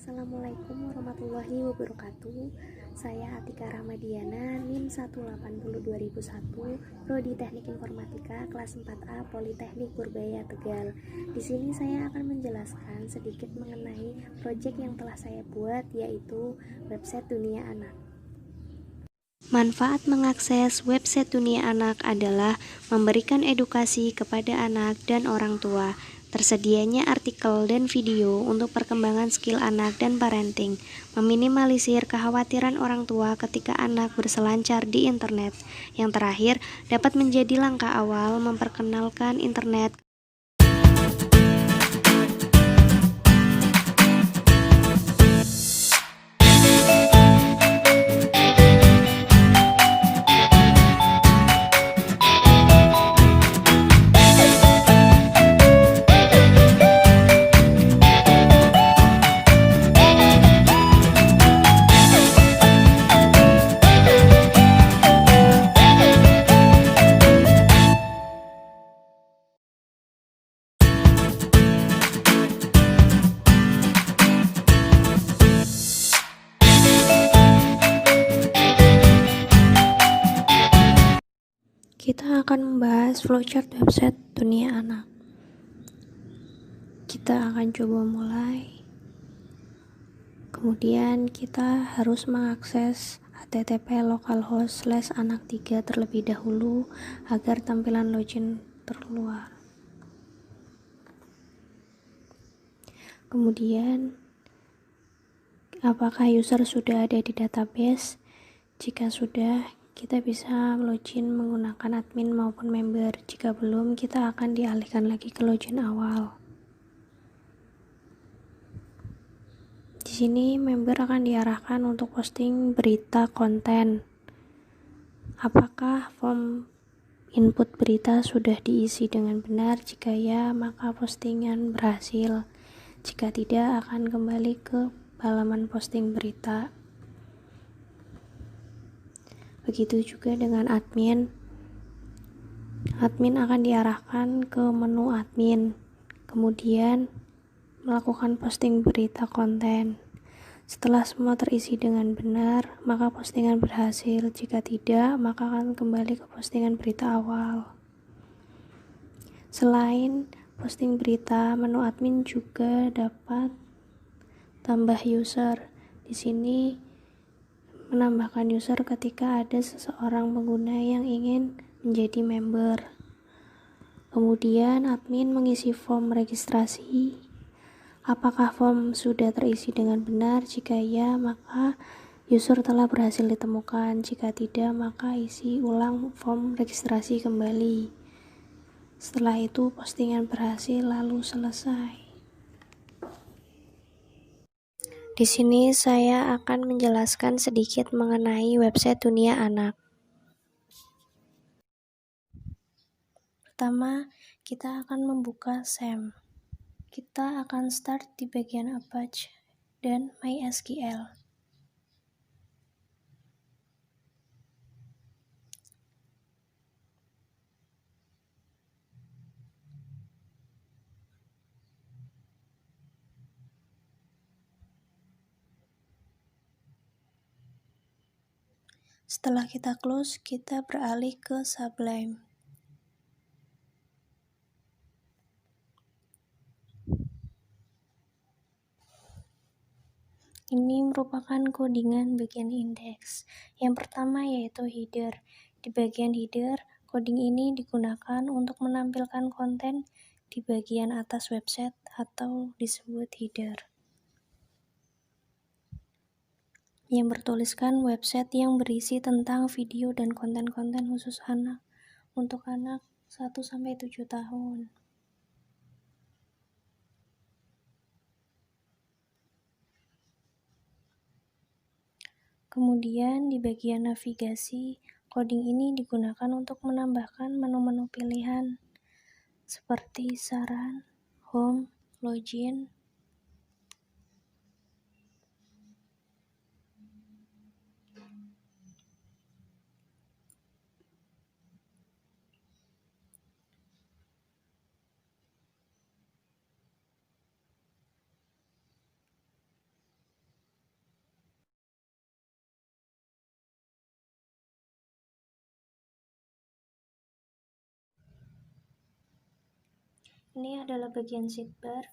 Assalamualaikum warahmatullahi wabarakatuh. Saya Atika Rahmadiana, NIM 1802001, Prodi Teknik Informatika, kelas 4A, Politeknik Purbaya, Tegal. Di sini saya akan menjelaskan sedikit mengenai proyek yang telah saya buat, yaitu website Dunia Anak. Manfaat mengakses website Dunia Anak adalah memberikan edukasi kepada anak dan orang tua. Tersedianya artikel dan video untuk perkembangan skill anak dan parenting, meminimalisir kekhawatiran orang tua ketika anak berselancar di internet. Yang terakhir, dapat menjadi langkah awal memperkenalkan internet. Kita akan membahas flowchart website Dunia Anak. Kita akan coba mulai. Kemudian kita harus mengakses http localhost/anak3 terlebih dahulu agar tampilan login terkeluar. Kemudian, apakah user sudah ada di database? Jika sudah, kita bisa login menggunakan admin maupun member. Jika belum, kita akan dialihkan lagi ke login awal. Di sini member akan diarahkan untuk posting berita konten. Apakah form input berita sudah diisi dengan benar? Jika ya, maka postingan berhasil. Jika tidak, akan kembali ke halaman posting berita. Begitu juga dengan admin. Admin akan diarahkan ke menu admin, kemudian melakukan posting berita konten. Setelah semua terisi dengan benar, maka postingan berhasil. Jika tidak, maka akan kembali ke postingan berita awal. Selain posting berita, menu admin juga dapat tambah user. Di sini menambahkan user ketika ada seseorang pengguna yang ingin menjadi member. Kemudian admin mengisi form registrasi. Apakah form sudah terisi dengan benar? Jika ya, maka user telah berhasil ditemukan. Jika tidak, maka isi ulang form registrasi kembali. Setelah itu postingan berhasil lalu selesai. Di sini saya akan menjelaskan sedikit mengenai website Dunia Anak. Pertama, kita akan membuka SAM. Kita akan start di bagian Apache dan MySQL. Setelah kita close, kita beralih ke Sublime. Ini merupakan codingan bagian indeks. Yang pertama yaitu header. Di bagian header, coding ini digunakan untuk menampilkan konten di bagian atas website atau disebut header, yang bertuliskan website yang berisi tentang video dan konten-konten khusus anak untuk anak 1-7 tahun. Kemudian di bagian navigasi, coding ini digunakan untuk menambahkan menu-menu pilihan seperti saran, home, login, Ini adalah bagian sidebar.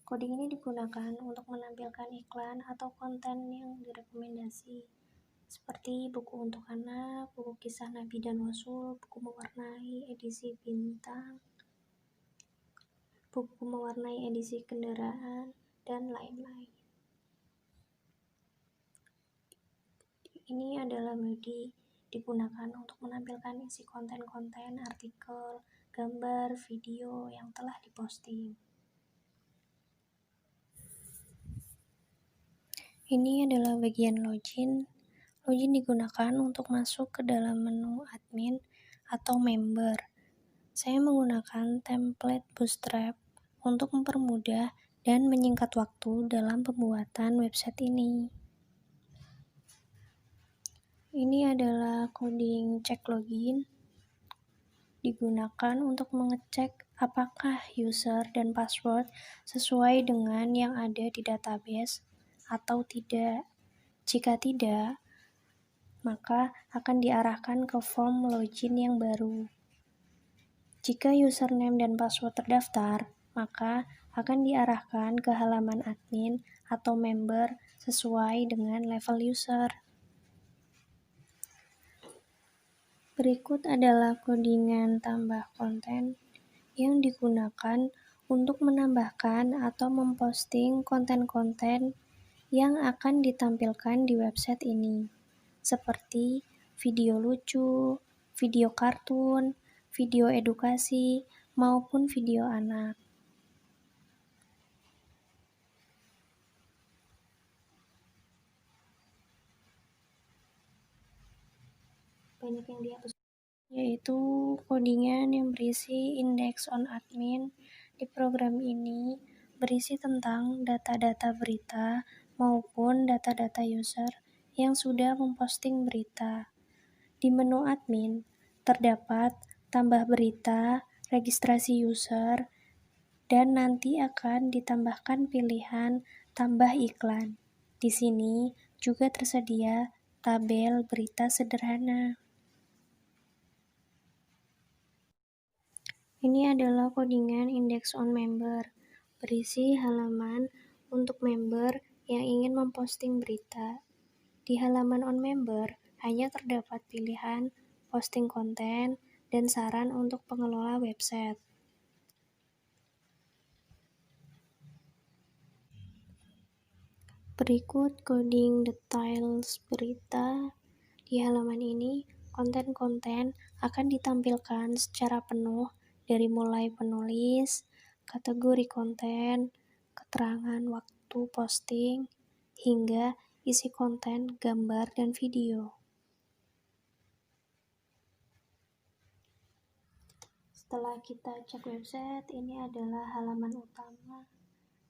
Coding ini digunakan untuk menampilkan iklan atau konten yang direkomendasi, seperti buku untuk anak, buku kisah Nabi dan Rasul, buku mewarnai edisi bintang, buku mewarnai edisi kendaraan, dan lain-lain. Ini adalah Moody, digunakan untuk menampilkan isi konten-konten, artikel, gambar, video yang telah diposting. Ini adalah bagian login. Login digunakan untuk masuk ke dalam menu admin atau member. Saya menggunakan template Bootstrap untuk mempermudah dan menyingkat waktu dalam pembuatan website ini. Ini adalah coding cek login. Digunakan untuk mengecek apakah user dan password sesuai dengan yang ada di database atau tidak. Jika tidak, maka akan diarahkan ke form login yang baru. Jika username dan password terdaftar, maka akan diarahkan ke halaman admin atau member sesuai dengan level user. Berikut adalah codingan tambah konten yang digunakan untuk menambahkan atau memposting konten-konten yang akan ditampilkan di website ini, seperti video lucu, video kartun, video edukasi, maupun video anak. Banyak yang dihapus, yaitu codingan yang berisi index on admin. Di program ini berisi tentang data-data berita maupun data-data user yang sudah memposting berita. Di menu admin terdapat tambah berita, registrasi user, dan nanti akan ditambahkan pilihan tambah iklan. Di sini juga tersedia tabel berita sederhana. Ini adalah codingan index on member, berisi halaman untuk member yang ingin memposting berita. Di halaman on member hanya terdapat pilihan posting konten dan saran untuk pengelola website. Berikut coding details berita. Di halaman ini, konten-konten akan ditampilkan secara penuh dari mulai penulis, kategori konten, keterangan waktu posting, hingga isi konten, gambar, dan video. Setelah kita cek website, ini adalah halaman utama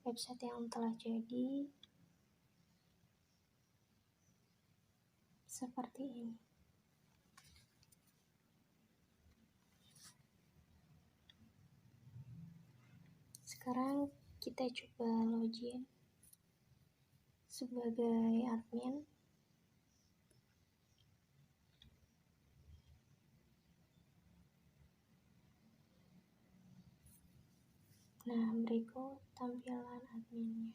website yang telah jadi. Seperti ini. Sekarang kita coba login sebagai admin. Nah, berikut tampilan adminnya.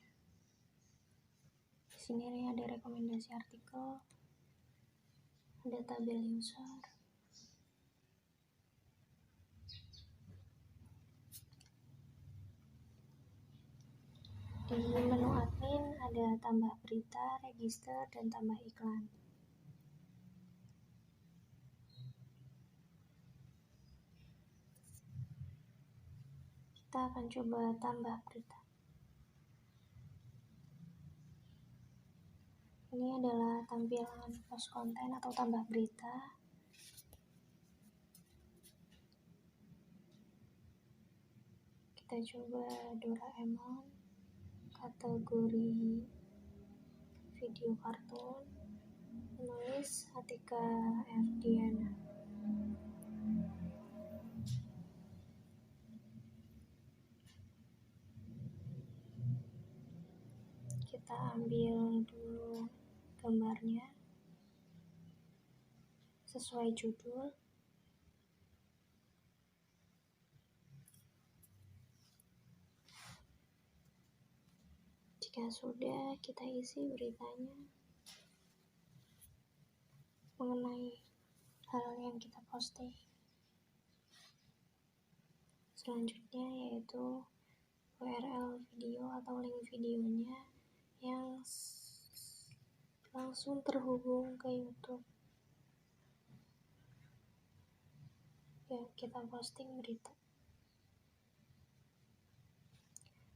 Di sini ada rekomendasi artikel, ada tabel user, di menu admin ada tambah berita, register, dan tambah iklan. Kita akan coba tambah berita. Ini adalah tampilan post konten atau tambah berita. Kita coba Doraemon, kategori video kartun, penulis Atika Erdiana. Kita ambil dulu gambarnya sesuai judul. Jika sudah, kita isi beritanya mengenai hal yang kita posting. Selanjutnya yaitu URL video atau link videonya yang langsung terhubung ke YouTube. Ya, kita posting berita.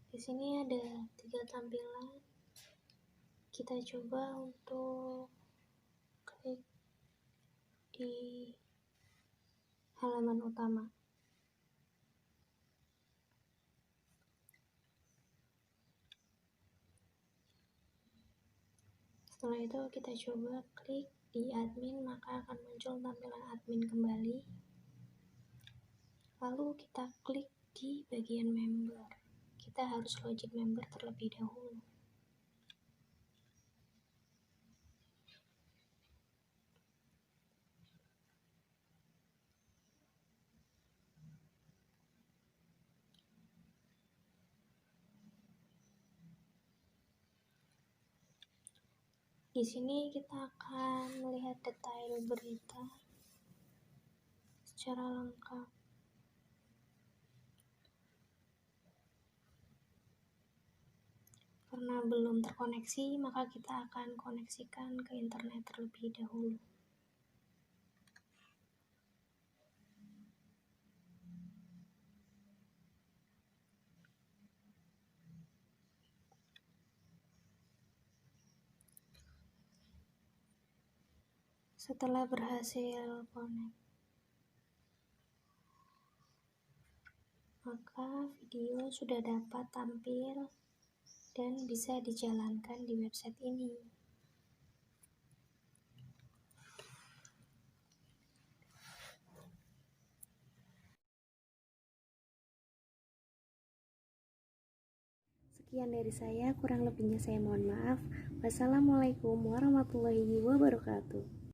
Di sini ada 3 tampilan. Kita coba untuk klik di halaman utama. Setelah itu kita coba klik di admin, maka akan muncul tampilan admin kembali. Lalu kita klik di bagian member. Kita harus login member terlebih dahulu. Di sini kita akan melihat detail berita secara lengkap. Karena belum terkoneksi, maka kita akan koneksikan ke internet terlebih dahulu. Setelah berhasil connect, maka video sudah dapat tampil dan bisa dijalankan di website ini. Sekian dari saya, kurang lebihnya saya mohon maaf. Wassalamualaikum warahmatullahi wabarakatuh.